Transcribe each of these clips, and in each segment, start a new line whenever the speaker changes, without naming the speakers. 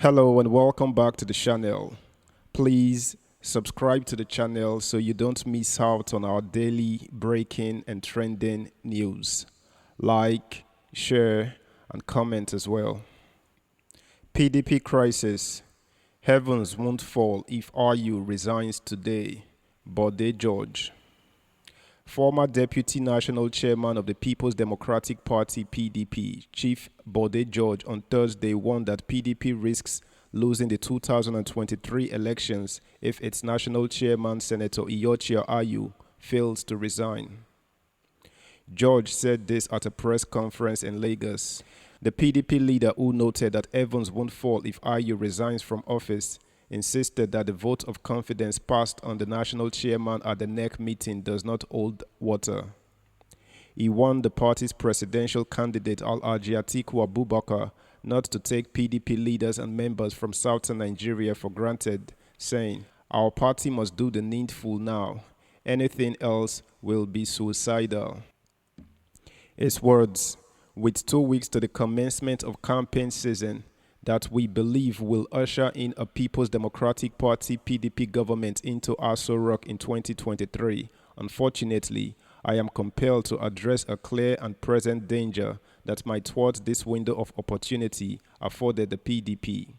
Hello and welcome back to the channel. Please subscribe to the channel so you don't miss out on our daily breaking and trending news. Like, share, and comment as well. PDP crisis. Heavens won't fall if RU resigns today. Bode George. Former Deputy National Chairman of the People's Democratic Party PDP, Chief Bode George, on Thursday warned that PDP risks losing the 2023 elections if its national chairman, Senator Iyorchia Ayu, fails to resign. George said this at a press conference in Lagos. The PDP leader, who noted that Evans won't fall if Ayu resigns from office, insisted that the vote of confidence passed on the national chairman at the NEC meeting does not hold water. He warned the party's presidential candidate Alhaji Atiku Abubakar not to take PDP leaders and members from southern Nigeria for granted, saying, "Our party must do the needful now. Anything else will be suicidal." His words, with 2 weeks to the commencement of campaign season, that we believe will usher in a People's Democratic Party PDP government into Aso Rock in 2023. Unfortunately, I am compelled to address a clear and present danger that might thwart this window of opportunity afforded the PDP.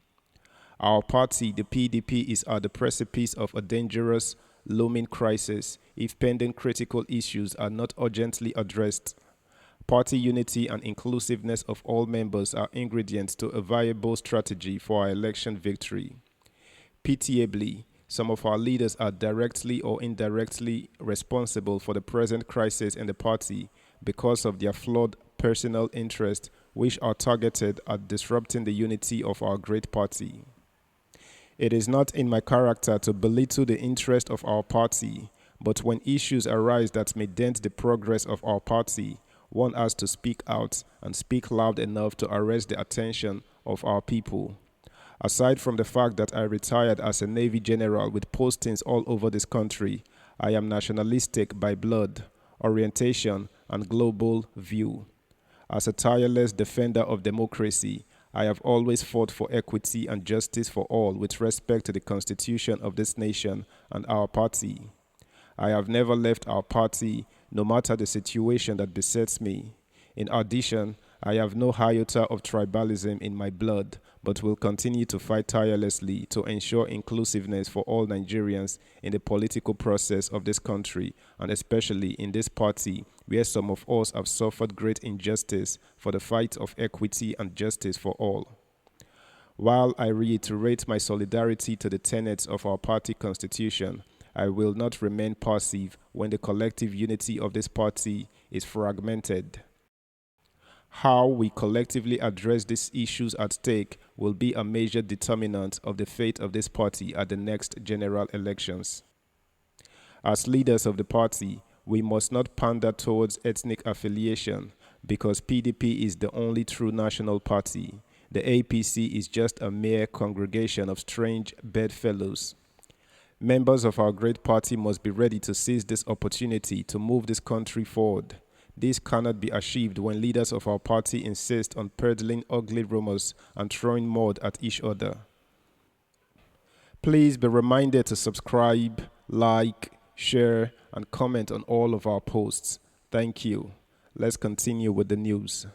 Our party, the PDP, is at the precipice of a dangerous, looming crisis if pending critical issues are not urgently addressed. Party unity and inclusiveness of all members are ingredients to a viable strategy for our election victory. Pitiably, some of our leaders are directly or indirectly responsible for the present crisis in the party because of their flawed personal interests, which are targeted at disrupting the unity of our great party. It is not in my character to belittle the interest of our party, but when issues arise that may dent the progress of our party, one has to speak out and speak loud enough to arrest the attention of our people. Aside from the fact that I retired as a Navy general with postings all over this country, I am nationalistic by blood, orientation, and global view. As a tireless defender of democracy, I have always fought for equity and justice for all with respect to the Constitution of this nation and our party. I have never left our party, no matter the situation that besets me. In addition, I have no iota of tribalism in my blood, but will continue to fight tirelessly to ensure inclusiveness for all Nigerians in the political process of this country, and especially in this party, where some of us have suffered great injustice for the fight of equity and justice for all. While I reiterate my solidarity to the tenets of our party constitution, I will not remain passive when the collective unity of this party is fragmented. How we collectively address these issues at stake will be a major determinant of the fate of this party at the next general elections. As leaders of the party, we must not pander towards ethnic affiliation because PDP is the only true national party. The APC is just a mere congregation of strange bedfellows. Members of our great party must be ready to seize this opportunity to move this country forward. This cannot be achieved when leaders of our party insist on peddling ugly rumors and throwing mud at each other. Please be reminded to subscribe, like, share, and comment on all of our posts. Thank you. Let's continue with the news.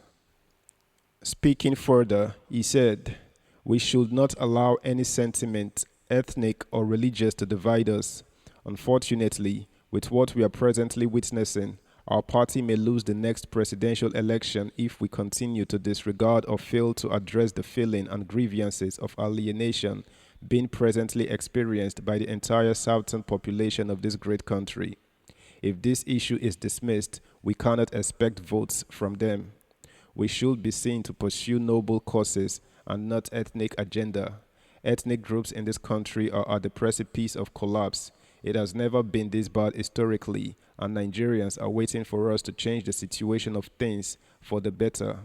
Speaking further, he said, "We should not allow any sentiment, ethnic or religious, to divide us. Unfortunately, with what we are presently witnessing, our party may lose the next presidential election if we continue to disregard or fail to address the feeling and grievances of alienation being presently experienced by the entire southern population of this great country. If this issue is dismissed, we cannot expect votes from them. We should be seen to pursue noble causes and not ethnic agenda. Ethnic groups in this country are at the precipice of collapse. It has never been this bad historically, and Nigerians are waiting for us to change the situation of things for the better.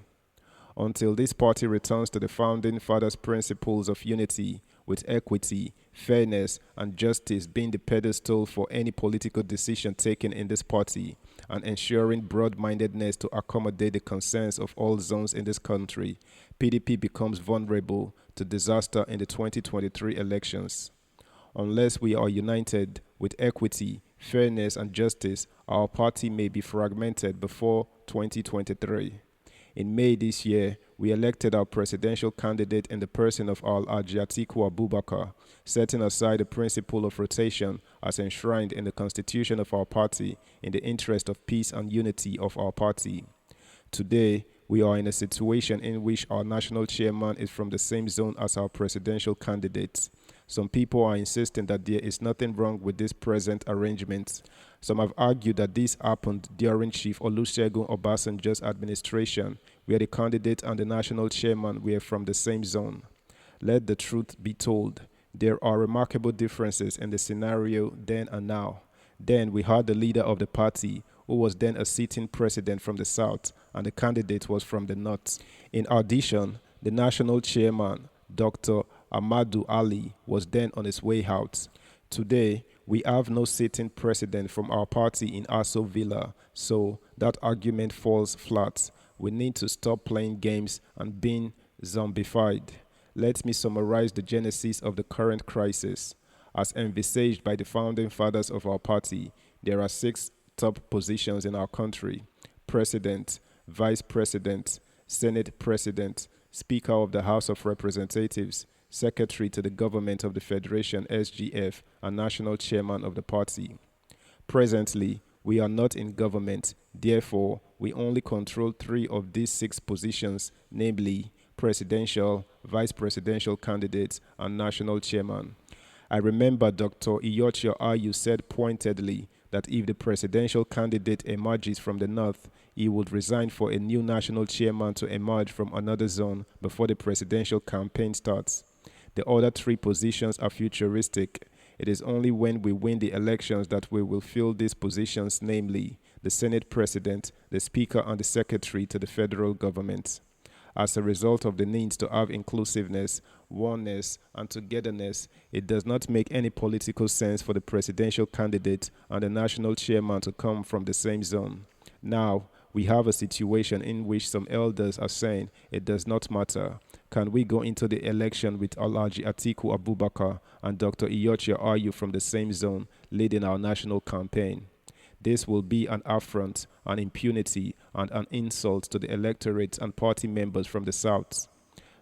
Until this party returns to the founding fathers' principles of unity, with equity, fairness, and justice being the pedestal for any political decision taken in this party, and ensuring broad mindedness to accommodate the concerns of all zones in this country, PDP becomes vulnerable to disaster in the 2023 elections. Unless we are united with equity, fairness, and justice, our party may be fragmented before 2023. In May this year, we elected our presidential candidate in the person of Alhaji Atiku Abubakar, setting aside the principle of rotation as enshrined in the constitution of our party in the interest of peace and unity of our party. Today, we are in a situation in which our national chairman is from the same zone as our presidential candidate. Some people are insisting that there is nothing wrong with this present arrangement. Some have argued that this happened during Chief Olusegun Obasanjo's administration, where the candidate and the national chairman were from the same zone. Let the truth be told. There are remarkable differences in the scenario then and now. Then we had the leader of the party, who was then a sitting president from the south, and the candidate was from the north. In addition, the national chairman, Dr. Ahmadu Ali, was then on his way out. Today, we have no sitting president from our party in Aso Villa, so that argument falls flat. We need to stop playing games and being zombified. Let me summarize the genesis of the current crisis. As envisaged by the founding fathers of our party, there are 6 top positions in our country: President, Vice President, Senate President, Speaker of the House of Representatives, Secretary to the Government of the Federation (SGF), and National Chairman of the party. Presently, we are not in government, therefore, we only control 3 of these 6 positions, namely presidential, vice presidential candidates, and national chairman. I remember Dr. Iyorchia Ayu said pointedly that if the presidential candidate emerges from the north, he would resign for a new national chairman to emerge from another zone before the presidential campaign starts. The other 3 positions are futuristic. It is only when we win the elections that we will fill these positions, namely the Senate President, the Speaker, and the Secretary to the federal government. As a result of the need to have inclusiveness, oneness, and togetherness, it does not make any political sense for the presidential candidate and the national chairman to come from the same zone. Now, we have a situation in which some elders are saying it does not matter. Can we go into the election with Alhaji Atiku Abubakar and Dr. Iyorchia Ayu from the same zone leading our national campaign? This will be an affront, an impunity, and an insult to the electorate and party members from the South.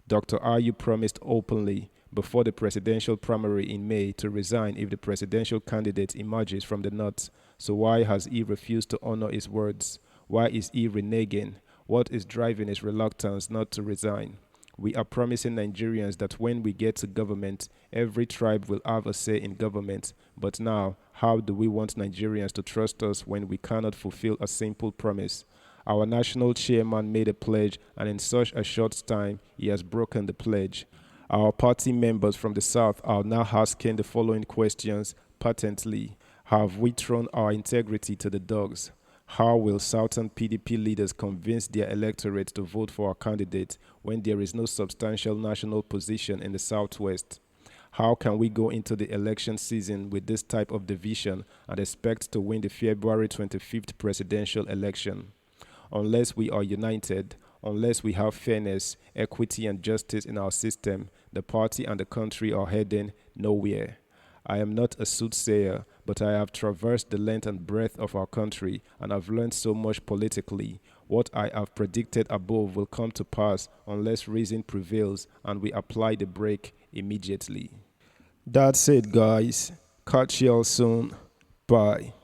Dr. Ayu promised openly before the presidential primary in May to resign if the presidential candidate emerges from the North. So why has he refused to honor his words? Why is he reneging? What is driving his reluctance not to resign? We are promising Nigerians that when we get to government, every tribe will have a say in government. But now, how do we want Nigerians to trust us when we cannot fulfill a simple promise? Our national chairman made a pledge, and in such a short time, he has broken the pledge. Our party members from the South are now asking the following questions patently. Have we thrown our integrity to the dogs? How will Southern PDP leaders convince their electorate to vote for our candidate when there is no substantial national position in the Southwest? How can we go into the election season with this type of division and expect to win the February 25th presidential election? Unless we are united, unless we have fairness, equity, and justice in our system, the party and the country are heading nowhere. I am not a soothsayer, but I have traversed the length and breadth of our country and have learned so much politically. What I have predicted above will come to pass unless reason prevails and we apply the brake immediately. That's it, guys. Catch y'all soon. Bye.